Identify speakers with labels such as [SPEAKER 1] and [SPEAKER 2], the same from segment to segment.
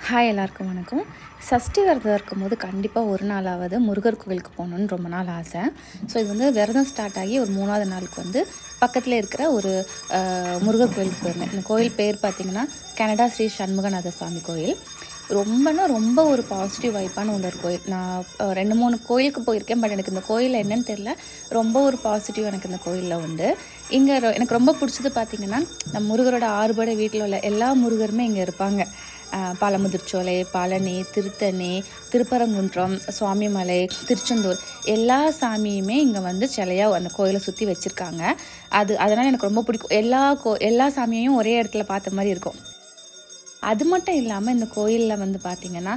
[SPEAKER 1] Hi எல்லாருக்கும் வணக்கம். சஷ்டி விரதம் இருக்கும்போது கண்டிப்பாக ஒரு நாளாவது முருகர் கோவிலுக்கு போகணுன்னு ரொம்ப நாள் ஆசை. ஸோ இது வந்து விரதம் ஸ்டார்ட் ஆகி ஒரு 3வது நாளுக்கு வந்து பக்கத்தில் இருக்கிற ஒரு முருகர் கோவிலுக்கு போயிருந்தேன். இந்த கோயில் பேர் பார்த்திங்கன்னா கனடா ஸ்ரீ சண்முகநாத சாமி கோயில். ரொம்ப ஒரு பாசிட்டிவ் வைப்பான ஒரு கோயில். நான் 2-3 கோயிலுக்கு போயிருக்கேன். பட் எனக்கு இந்த கோயில் என்னன்னு தெரில. ரொம்ப ஒரு பாசிட்டிவ் எனக்கு இந்த கோயிலில் உண்டு. இங்கே எனக்கு ரொம்ப பிடிச்சது பார்த்திங்கன்னா நம்ம முருகரோட ஆறுபடை வீட்டில் உள்ள எல்லா முருகருமே இங்கே இருப்பாங்க. பாலமுதிர்ச்சோலை, பழனி, திருத்தணி, திருப்பரங்குன்றம், சுவாமிமலை, திருச்செந்தூர் எல்லா சாமியுமே இங்கே வந்து சிலையாக அந்த கோயிலை சுற்றி வச்சுருக்காங்க. அதனால் எனக்கு ரொம்ப பிடிக்கும். எல்லா சாமியையும் ஒரே இடத்துல பார்த்த மாதிரி இருக்கும். அது மட்டும் இல்லாமல் இந்த கோயிலில் வந்து பார்த்திங்கன்னா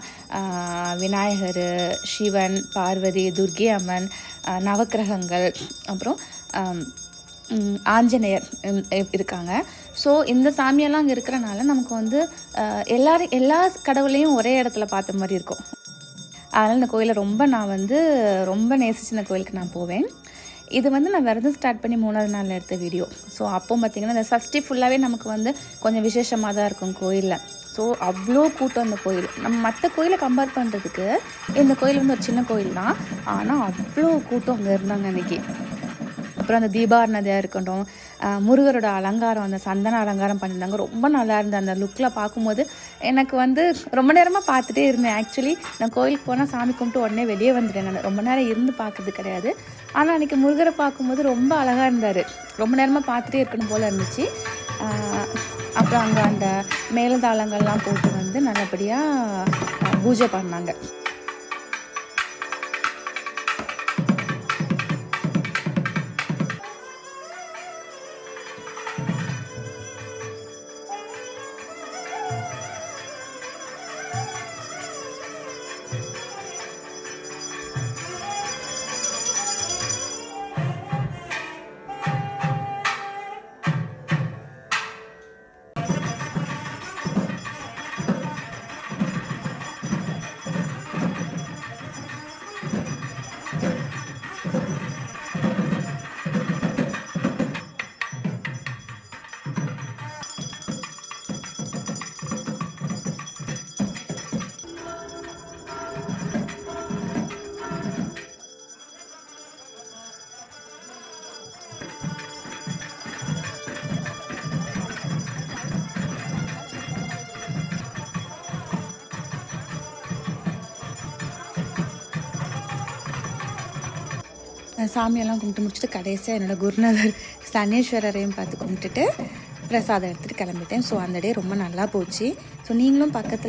[SPEAKER 1] விநாயகர், சிவன், பார்வதி, துர்க்கை அம்மன், நவக்கிரகங்கள், அப்புறம் ஆஞ்சநேயர் இருக்காங்க. ஸோ இந்த சாமியெல்லாம் அங்கே இருக்கிறனால நமக்கு வந்து எல்லா கடவுளையும் ஒரே இடத்துல பார்த்த மாதிரி இருக்கும். அதனால் இந்த கோயிலை நான் வந்து ரொம்ப நேசிச்சு இந்த கோயிலுக்கு நான் போவேன். இது வந்து நான் விரதம் ஸ்டார்ட் பண்ணி 3வது நாளில் எடுத்த வீடியோ. ஸோ அப்போ பார்த்திங்கன்னா இந்த சஷ்டி ஃபுல்லாகவே நமக்கு வந்து கொஞ்சம் விசேஷமாக தான் இருக்கும் கோயிலில். ஸோ அவ்வளோ கூட்டம் அந்த கோயில். நம்ம மற்ற கோயிலை கம்பேர் பண்ணுறதுக்கு இந்த கோயில் வந்து ஒரு சின்ன கோயில் தான். ஆனால் அவ்வளோ கூட்டம் அங்கே இருந்தாங்க அன்றைக்கி. அப்புறம் அந்த தீபாரணதையாக இருக்கட்டும், முருகரோட அலங்காரம், அந்த சந்தன அலங்காரம் பண்ணியிருந்தாங்க. ரொம்ப நல்லா இருந்தது. அந்த லுக்கில் பார்க்கும்போது எனக்கு வந்து ரொம்ப நேரமாக பார்த்துட்டே இருந்தேன். ஆக்சுவலி நான் கோயிலுக்கு போனால் சாமி கும்பிட்டு உடனே வெளியே வந்துட்டேன். நான் ரொம்ப நேரம் இருந்து பார்க்குறது கிடையாது. ஆனால் அன்றைக்கி முருகரை பார்க்கும்போது ரொம்ப அழகாக இருந்தார். ரொம்ப நேரமாக பார்த்துட்டே இருக்கணும் போல் இருந்துச்சு. அப்புறம் அங்கே அந்த மேலதாளங்கள்லாம் போட்டு வந்து நல்லபடியாக பூஜை பண்ணாங்க. சாமியெல்லாம் கும்பிட்டு முடிச்சுட்டு கடைசியாக என்னோடய குருநாதர் சனீஸ்வரரையும் பார்த்து கும்பிட்டுட்டு பிரசாதம் எடுத்துகிட்டு கிளம்பிட்டேன். ஸோ அந்த டே ரொம்ப நல்லா போச்சு. ஸோ நீங்களும் பக்கத்தில்